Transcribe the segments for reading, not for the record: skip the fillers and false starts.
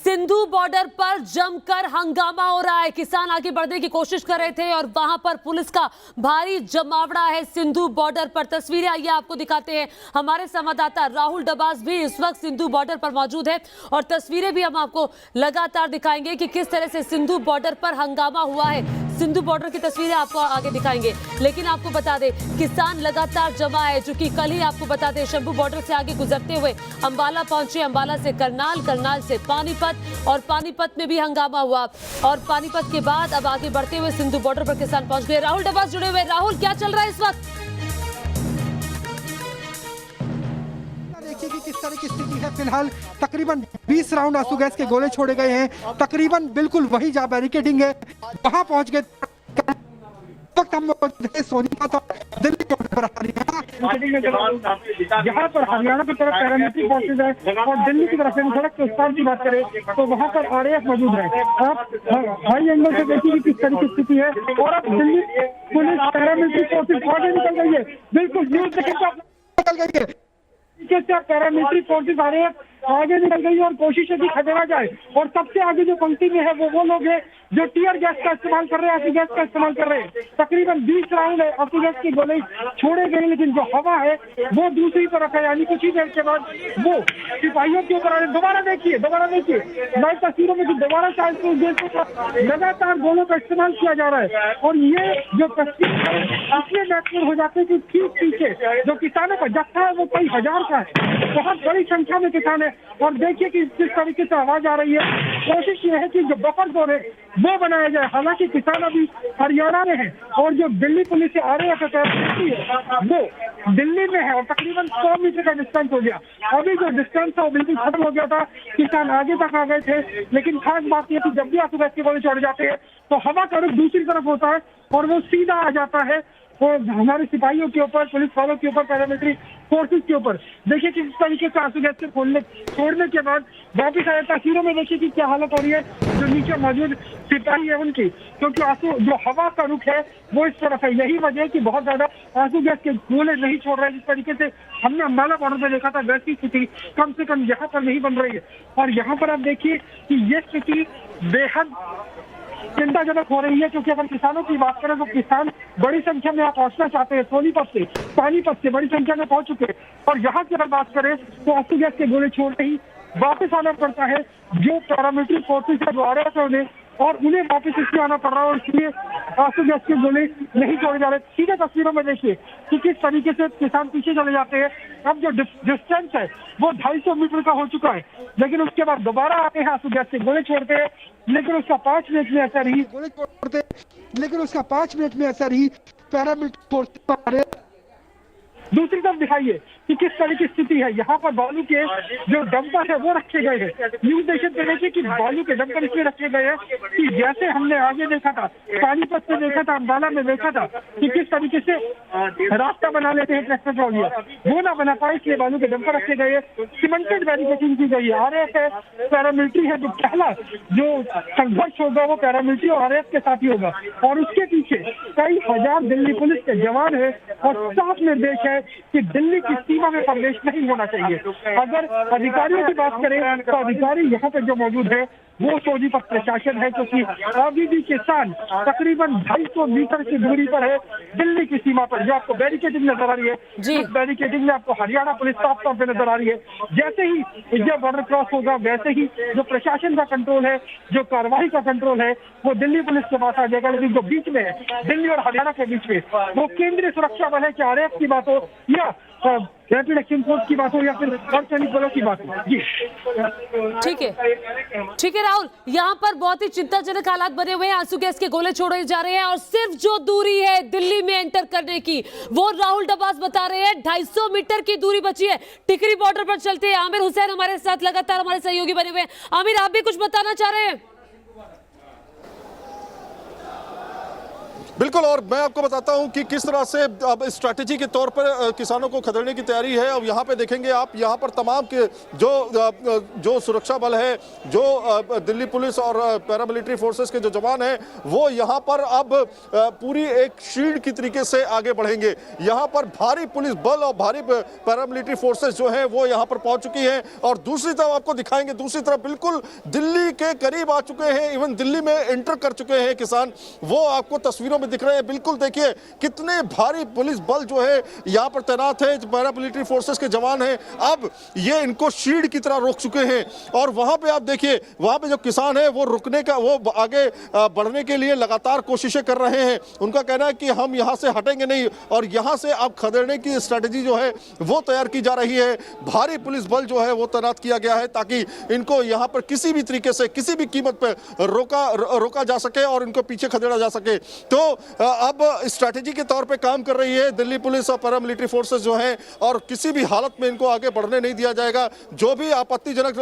Sindhu border पर जमकर हंगामा हो रहा है। किसान आगे बढ़ने की कोशिश कर रहे थे और वहां पर पुलिस का भारी जमावड़ा है सिंधु बॉर्डर पर। तस्वीरें आइए आपको दिखाते हैं। हमारे संवाददाता राहुल डबास भी इस वक्त सिंधु बॉर्डर पर मौजूद है और तस्वीरें भी हम आपको लगातार दिखाएंगे कि किस तरह से सिंधु बॉर्डर पर हंगामा हुआ है। सिंधु बॉर्डर की तस्वीरें आपको आगे दिखाएंगे, लेकिन आपको बता दें किसान लगातार जमा है। चूंकि कल ही आपको बता दें शंभू बॉर्डर से आगे गुजरते हुए अंबाला पहुंचे, अंबाला से करनाल, करनाल से पानीपत और पानीपत में भी हंगामा हुआ और पानीपत के बाद अब आगे बढ़ते हुए सिंधु बॉर्डर पर किसान पहुंच गए। राहुल डबास जुड़े हुए। राहुल, क्या चल रहा है इस वक्त? देखिए कि किस तरह की स्थिति है। फिलहाल तकरीबन 20 राउंड आंसू गैस के गोले छोड़े गए हैं। तकरीबन बिल्कुल वही जहां बैरिकेडिंग है वहां पहुंच गए। वक्त हम सोनीपत और दिल्ली बॉर्डर पर यहाँ पर हरियाणा की तरफ पैरामिलिट्री फोर्सेज है और दिल्ली की तरफ से सड़क के उस पार की बात करें तो वहाँ पर आरएएफ मौजूद है। आप हाई एंगल से देखिए कि किस तरह की स्थिति है और अब दिल्ली पुलिस पैरामिलिट्री फोर्सेज आगे निकल गई है। बिल्कुल न्यूज निकल गई है। पैरामिलिट्री फोर्सेज आ रहे हैं, आगे निकल गई और कोशिश है कि खदेड़ा जाए। और सबसे आगे जो पंक्ति में है वो लोग हैं जो टीयर गैस का इस्तेमाल कर रहे हैं, आंसू गैस का इस्तेमाल कर रहे हैं। तकरीबन 20 राउंड आंसू गैस की गोले छोड़े गए, लेकिन जो हवा है वो दूसरी तरफ है। यानी कुछ ही देर के बाद वो सिपाहियों के ऊपर आ रहे। दोबारा देखिए नई तस्वीरों में दोबारा लगातार गोलों का इस्तेमाल किया जा रहा है। और ये जो तस्वीर इसलिए महत्वपूर्ण हो जाते हैं कि ठीक पीछे जो किसानों का जत्था है वो कई हजार का है, बहुत बड़ी संख्या में किसान है। और देखिए कि किस तरीके से आवाज आ रही है। कोशिश ये है कि जो बफर जोन है वो बनाया जाए। हालांकि किसान अभी हरियाणा में है और जो दिल्ली पुलिस से आ रहे हैं वो दिल्ली में है और तकरीबन 100 मीटर का डिस्टेंस हो गया। अभी जो डिस्टेंस था वो बिल्कुल खत्म हो गया था, किसान आगे तक आ गए थे। लेकिन खास बात यह कि जब भी आंसू गैस के गोले छोड़े जाते हैं तो हवा का रुख दूसरी तरफ होता है और वो सीधा आ जाता है वो हमारे सिपाहियों के ऊपर, पुलिस वालों के ऊपर, पैरामिलिट्री फोर्सेज के ऊपर। देखिए किस तरीके से आंसू गैस के छोड़ने के बाद वापिस आए। तस्वीरों में देखिए कि क्या हालत हो रही है जो नीचे मौजूद सिपाही है उनकी, क्योंकि आंसू जो हवा का रुख है वो इस तरफ है। यही वजह है कि बहुत ज्यादा आंसू गैस के गोले नहीं छोड़ रहे। जिस तरीके से हमने अंबाला बॉर्डर पे देखा था वैसी स्थिति कम से कम यहाँ पर नहीं बन रही है। और यहाँ पर आप देखिए कि ये स्थिति बेहद चिंताजनक हो रही है, क्योंकि अगर किसानों की बात करें तो किसान बड़ी संख्या में पहुंचना चाहते हैं। सोनीपत से, पानीपत से बड़ी संख्या में पहुंच चुके हैं और यहाँ की अगर बात करें तो आंसू गैस के गोले छोड़ते ही वापस आना पड़ता है। जो पैरामिलिट्री फोर्सेज है जो आ रहे थे उन्हें और उन्हें वापस इसलिए आना पड़ रहा है और इसलिए आंसू गैस के गोले नहीं छोड़े जा रहे। सीधे तस्वीरों में देखिए कि किस तरीके से किसान पीछे चले जाते हैं। अब जो डिस्टेंस है वो 250 मीटर का हो चुका है, लेकिन उसके बाद दोबारा आते हैं आंसू गैस से गोले छोड़ते हैं, लेकिन उसका 5 मिनट में असर ही गोले छोड़ते लेकिन उसका 5 मिनट में असर ही पैरामिलिट्री फोर्सेज। दूसरी तरफ दिखाइए कि किस तरह की स्थिति है। यहाँ पर बालू के जो डंपर है वो रखे गए हैं। न्यूज नेशन पे देखिए कि बालू के डंपर इसलिए रखे गए हैं कि जैसे हमने आगे देखा था, पानीपत में देखा था, अंबाला में देखा था कि किस तरीके से रास्ता बना लेते हैं ट्रैक्टर ट्रॉलियां, वो ना बना पाए इसलिए बालू के डंपर रखे गए हैं। सीमेंटेड बैरिकेडिंग की गई है। आरएएफ है, पैरामिलिट्री है। जो पहला जो संघर्ष होगा वो पैरामिलिट्री और आरएएफ के साथ ही होगा और उसके पीछे कई हजार दिल्ली पुलिस के जवान है और साफ निर्देश है कि दिल्ली की सीमा में प्रवेश नहीं होना चाहिए। अगर अधिकारियों की बात करें तो अधिकारी यहाँ पे जो मौजूद है वो सोनीपत प्रशासन है, क्योंकि अभी भी किसान तकरीबन 250 मीटर की दूरी पर है दिल्ली की सीमा पर। जो आपको बैरिकेडिंग नजर आ रही है, उस बैरिकेडिंग में आपको हरियाणा पुलिस साफ तौर पर नजर आ रही है। जैसे ही इंडिया बॉर्डर क्रॉस होगा वैसे ही जो प्रशासन का कंट्रोल है, जो कार्रवाई का कंट्रोल है वो दिल्ली पुलिस के पास आ जाएगा। लेकिन जो बीच में है दिल्ली और हरियाणा के बीच में वो केंद्रीय सुरक्षा बल है, कि आरएएफ की बात हो या रैपिड एक्शन फोर्स की बात हो या फिर अर्धसैनिक बलों की बात हो। जी ठीक है राहुल, यहाँ पर बहुत ही चिंताजनक हालात बने हुए हैं। आंसू गैस के गोले छोड़े जा रहे हैं और सिर्फ जो दूरी है दिल्ली में एंटर करने की वो राहुल डबास बता रहे हैं 250 मीटर की दूरी बची है। टिकरी बॉर्डर पर चलते हैं। आमिर हुसैन हमारे साथ लगातार हमारे सहयोगी बने हुए हैं। आमिर, आप भी कुछ बताना चाह रहे हैं? बिल्कुल, और मैं आपको बताता हूं कि किस तरह से अब स्ट्रैटेजी के तौर पर किसानों को खदेड़ने की तैयारी है। अब यहाँ पे देखेंगे आप, यहाँ पर तमाम के जो सुरक्षा बल है, जो दिल्ली पुलिस और पैरामिलिट्री फोर्सेस के जो जवान हैं, वो यहाँ पर अब पूरी एक शील्ड की तरीके से आगे बढ़ेंगे। यहाँ पर भारी पुलिस बल और भारी पैरामिलिट्री फोर्सेस जो है वो यहाँ पर पहुंच चुकी हैं। और दूसरी तरफ आपको दिखाएंगे, दूसरी तरफ बिल्कुल दिल्ली के करीब आ चुके हैं, इवन दिल्ली में एंटर कर चुके हैं किसान, वो आपको तस्वीरों में दिख रहे हैं। बिल्कुल देखिए कितने भारी पुलिस बल जो है यहाँ पर तैनात है, पैरामिलिट्री फोर्सेस के जवान हैं। अब ये इनको शील्ड की तरह रोक चुके हैं। और वहां पे आप देखिए, वहां पे जो किसान है वो रुकने का, वो आगे बढ़ने के लिए लगातार कोशिशें कर रहे हैं। उनका कहना है कि हम यहाँ से हटेंगे नहीं, और यहाँ से अब खदेड़ने की स्ट्रेटेजी जो है वो तैयार की जा रही है। भारी पुलिस बल जो है वो तैनात किया गया है ताकि इनको यहाँ पर किसी भी तरीके से, किसी भी कीमत पर रोका जा सके और इनको पीछे खदेड़ा जा सके। तो अब स्ट्रैटेजी के तौर पे काम कर रही है दिल्ली पुलिस और पैरामिलिट्री फोर्सेस जो हैं, और किसी भी हालत में इनको आगे बढ़ने नहीं दिया जाएगा। जो भी आपत्तिजनक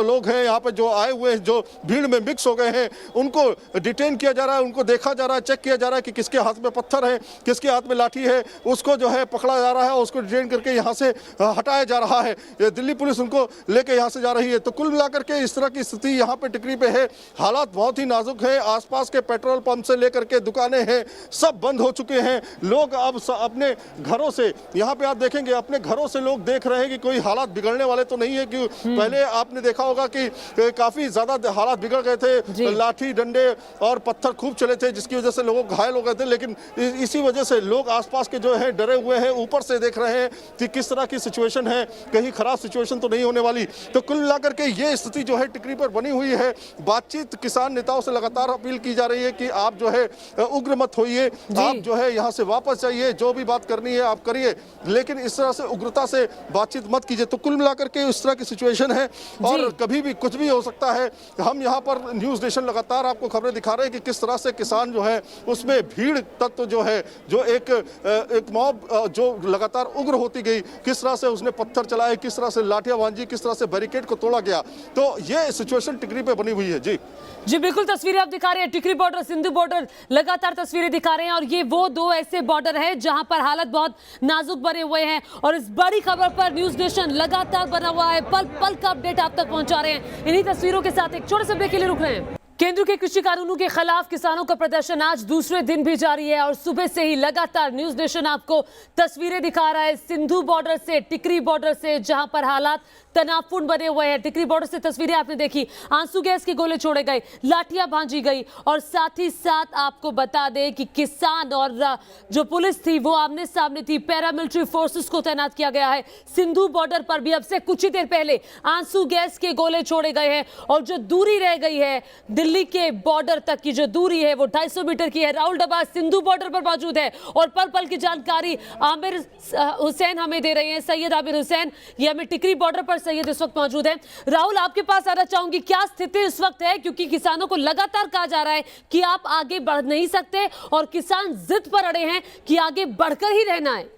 लोग हैं यहाँ पे जो आए हुए हैं, जो भीड़ में मिक्स हो गए हैं, उनको डिटेन किया जा रहा है, उनको देखा जा रहा है, चेक किया जा रहा है कि किसके हाथ में पत्थर है, किसके हाथ में लाठी है, उसको जो है पकड़ा जा रहा है, उसको डिटेन करके यहाँ से हटाया जा रहा है। दिल्ली पुलिस उनको लेके यहाँ से जा रही है। तो कुल मिलाकर के इस तरह की स्थिति यहाँ पे टिकरी पे है। हालात बहुत ही नाजुक है। आसपास के पेट्रोल पंप से लेकर के दुकानें हैं, सब बंद हो चुके हैं। लोग अब अपने घरों से, यहाँ पे आप देखेंगे अपने घरों से लोग देख रहे हैं कि कोई हालात बिगड़ने वाले तो नहीं है। कि पहले आपने देखा होगा कि काफी ज्यादा हालात बिगड़ गए थे, लाठी डंडे और पत्थर खूब चले थे, जिसकी वजह से लोग घायल हो गए थे। लेकिन इसी वजह से लोग आसपास के जो है डरे हुए हैं, ऊपर से देख रहे हैं कि किस तरह की सिचुएशन है, कहीं खराब सिचुएशन तो नहीं होने वाली। तो कुल मिलाकर के ये स्थिति जो है टिकरी पर बनी हुई है। बातचीत किसान नेताओं से लगातार अपील की जा रही है कि आप जो है उग्र मत होइए, आप जो है यहाँ से वापस जाइए, जो भी बात करनी है आप करिए, लेकिन इस तरह से उग्रता से बातचीत मत कीजिए। तो कुल मिलाकर के इस तरह की सिचुएशन है और कभी भी कुछ भी हो सकता है। हम यहाँ पर न्यूज़ नेशन लगातार आपको खबरें दिखा रहे हैं कि किस तरह से किसान जो है उसमें भीड़ तत्व जो है, जो एक मॉब जो लगातार उग्र होती गई, किस तरह से उसने पत्थर चलाए, किस तरह से लाठियां भांजी, किस तरह से बैरिकेड को तोड़ा गया। तो ये सिचुएशन टिकरी पे बनी हुई है। जी बिल्कुल, तस्वीरें आप दिखा रहे हैं, टिकरी बॉर्डर, सिंधु बॉर्डर, लगातार तस्वीरें दिखा रहे हैं। और ये वो दो ऐसे बॉर्डर हैं जहां पर हालत बहुत नाजुक बने हुए हैं। और इस बड़ी खबर पर न्यूज़ नेशन लगातार बना हुआ है, पल पल का अपडेट आप तक पहुंचा रहे हैं। इन्हीं तस्वीरों के साथ एक छोटे से ब्रेक के लिए रुक रहे हैं। केंद्र के कृषि कानूनों के खिलाफ किसानों का प्रदर्शन आज दूसरे दिन भी जारी है और सुबह से ही लगातार न्यूज़ नेशन आपको तस्वीरें दिखा रहा है सिंधु बॉर्डर से, टिकरी बॉर्डर से, जहां पर हालात तनावपूर्ण बने हुए हैं। टिकरी बॉर्डर से तस्वीरें आपने देखी, आंसू गैस के गोले छोड़े गए, लाठियां भांजी गई, और साथ ही साथ आपको बता दें कि किसान और जो पुलिस थी वो आमने सामने थी। पैरामिलिट्री फोर्सेस को तैनात किया गया है सिंधु बॉर्डर पर भी। अब से कुछ ही देर पहले आंसू गैस के गोले छोड़े गए हैं और जो दूरी रह गई है दिल्ली के बॉर्डर तक की, जो दूरी है वो 250 मीटर की है। राहुल डब्बा सिंधु बॉर्डर पर मौजूद है और पल पल की जानकारी आमिर हुसैन हमें दे रहे हैं, सैयद आमिर हुसैन, ये हमें टिकरी बॉर्डर पर सैयद इस वक्त मौजूद है। राहुल, आपके पास आना चाहूंगी, क्या स्थिति इस वक्त है, क्योंकि किसानों को लगातार कहा जा रहा है कि आप आगे बढ़ नहीं सकते और किसान जिद पर अड़े हैं कि आगे बढ़कर ही रहना है।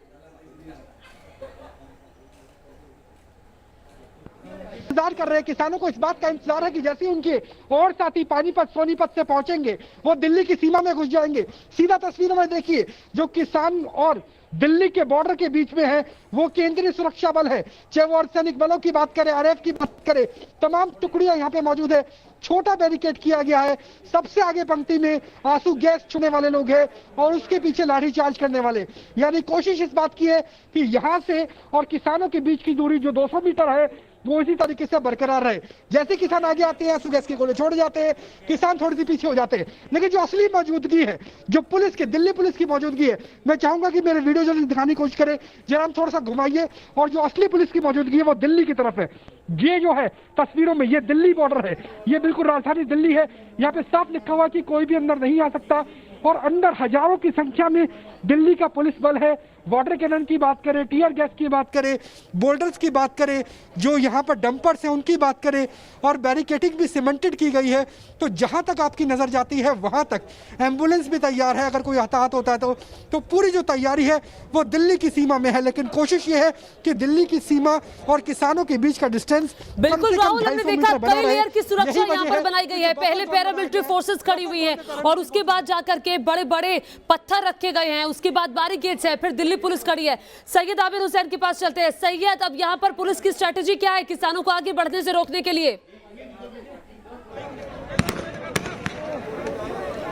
इंतजार कर रहे हैं, किसानों को इस बात का इंतजार है कि जैसे उनके और साथी पानीपत सोनीपत से पहुंचेंगे वो दिल्ली की सीमा में घुस जाएंगे। सीधा तस्वीरों में देखिए, जो किसान और दिल्ली के बॉर्डर के बीच में है वो केंद्रीय सुरक्षा बल है, चाहे वो अर्धसैनिक बलों की बात करें, आरएएफ की बात करें, तमाम टुकड़ियां यहाँ पे मौजूद है। छोटा बैरिकेड किया गया है, सबसे आगे पंक्ति में आंसू गैस छूने वाले लोग हैं और उसके पीछे लाठीचार्ज करने वाले। यानी कोशिश इस बात की है कि यहाँ से और किसानों के बीच की दूरी जो 200 मीटर है वो इसी तरीके से बरकरार रहे। जैसे किसान आगे आते हैं आंसू गैस के गोले छोड़ जाते हैं, किसान थोड़ी सी पीछे हो जाते हैं। लेकिन जो असली मौजूदगी है, जो पुलिस की, दिल्ली पुलिस की मौजूदगी है, मैं चाहूंगा कि मेरे वीडियो जल्दी दिखाने की कोशिश करें, जरा हम थोड़ा सा घुमाइए। और जो असली पुलिस की मौजूदगी है वो दिल्ली की तरफ है। ये जो है तस्वीरों में, ये दिल्ली बॉर्डर है, ये बिल्कुल राजधानी दिल्ली है। यहाँ पे साफ लिखा हुआ कि कोई भी अंदर नहीं आ सकता और अंदर हजारों की संख्या में दिल्ली का पुलिस बल है। वाटर कैनन की बात करें, टीयर गैस की बात करें, बोल्डर्स की बात करें, जो यहाँ पर डंपर्स हैं उनकी बात करें, और बैरिकेडिंग भी सीमेंटेड की गई है। तो जहाँ तक आपकी नज़र जाती है वहाँ तक एम्बुलेंस भी तैयार है अगर कोई हताहत होता है तो पूरी जो तैयारी है वो दिल्ली की सीमा में है। लेकिन कोशिश ये है कि दिल्ली की सीमा और किसानों के बीच का डिस्टेंस बिल्कुल राहुल, हमने देखा कई लेयर की सुरक्षा यहाँ पर बनाई गई है। पहले पैरामिलिट्री फोर्सेस खड़ी हुई है और उसके बाद जाकर के के बड़े बड़े पत्थर रखे गए हैं, उसके बाद बैरिकेड्स है, फिर दिल्ली पुलिस खड़ी है। सैयद आबिद हुसैन के पास चलते हैं। सैयद, अब यहाँ पर पुलिस की स्ट्रेटेजी क्या है किसानों को आगे बढ़ने से रोकने के लिए?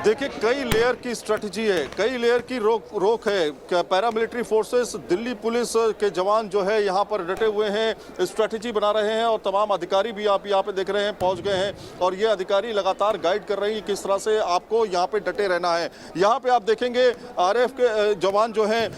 देखिए, कई लेयर की स्ट्रेटजी है, कई लेयर की रोक है। पैरामिलिट्री फोर्सेस, दिल्ली पुलिस के जवान जो है यहाँ पर डटे हुए हैं, स्ट्रेटजी बना रहे हैं और तमाम अधिकारी भी आप यहाँ पे देख रहे हैं पहुँच गए हैं और ये अधिकारी लगातार गाइड कर रहे हैं किस तरह से आपको यहाँ पे डटे रहना है। यहाँ पे आप देखेंगे आरएएफ के जवान जो हैं,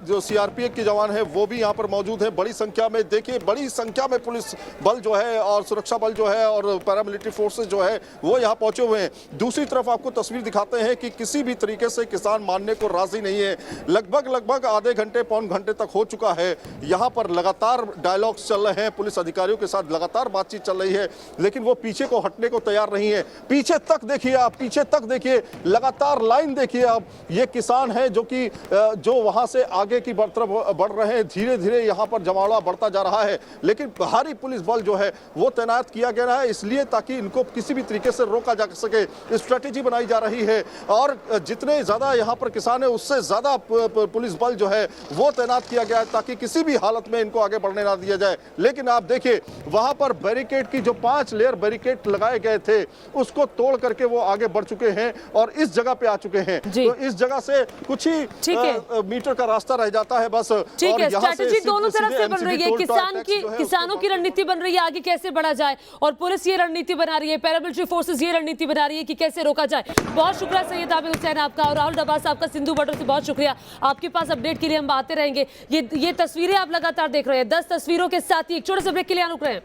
जो सीआरपीएफ के जवान हैं वो भी यहाँ पर मौजूद हैं बड़ी संख्या में। देखिए, बड़ी संख्या में पुलिस बल जो है और सुरक्षा बल जो है और पैरामिलिट्री फोर्सेस जो है वो यहाँ पहुँचे हुए हैं। दूसरी तरफ आपको तस्वीर दिखाते हैं कि किसी भी तरीके से किसान मानने को राजी नहीं है। लगभग आधे घंटे पौन घंटे तक हो चुका है। यहाँ पर लगातार डायलॉग्स चल रहे हैं, पुलिस अधिकारियों के साथ लगातार बातचीत चल रही है, लेकिन वो पीछे को हटने को तैयार नहीं है। पीछे तक देखिए आप, पीछे तक देखिए, लगातार लाइन देखिए आप। ये किसान है जो वहां से आगे की तरफ बढ़ रहे हैं। धीरे धीरे यहाँ पर जमावड़ा बढ़ता जा रहा है, लेकिन भारी पुलिस बल जो है वो तैनात किया गया है इसलिए ताकि इनको किसी भी तरीके से रोका जा सके। स्ट्रेटेजी बनाई जा रही है और जितने ज्यादा यहाँ पर किसान है उससे ज्यादा पुलिस बल जो है वो तैनात किया गया है ताकि किसी भी हालत में इनको आगे बढ़ने ना दिया जाए। लेकिन आप देखिए, वहां पर बैरिकेड की जो 5 लेयर बैरिकेड लगाए गए थे उसको तोड़ करके वो आगे बढ़ चुके हैं और इस जगह पे आ चुके हैं। तो इस जगह से कुछ ही मीटर का रास्ता रह जाता है बस। ठीक है, स्ट्रेटेजी दोनों तरफ से बन रही है। किसानों की रणनीति बन रही है आगे कैसे बढ़ा जाए और पुलिस ये रणनीति बना रही है, पैरामिलिट्री फोर्सेस ये रणनीति बना रही है कि कैसे रोका जाए। बहुत शुक्रिया सैयद आबिद हुसैन आपका और राहुल डब्बा साहब का सिंधु बॉर्डर से बहुत शुक्रिया। आपके पास अपडेट के लिए हम आते रहेंगे। ये तस्वीरें आप लगातार देख रहे हैं। 10 तस्वीरों के साथ ही एक छोटे से ब्रेक के लिए रुक रहे हैं।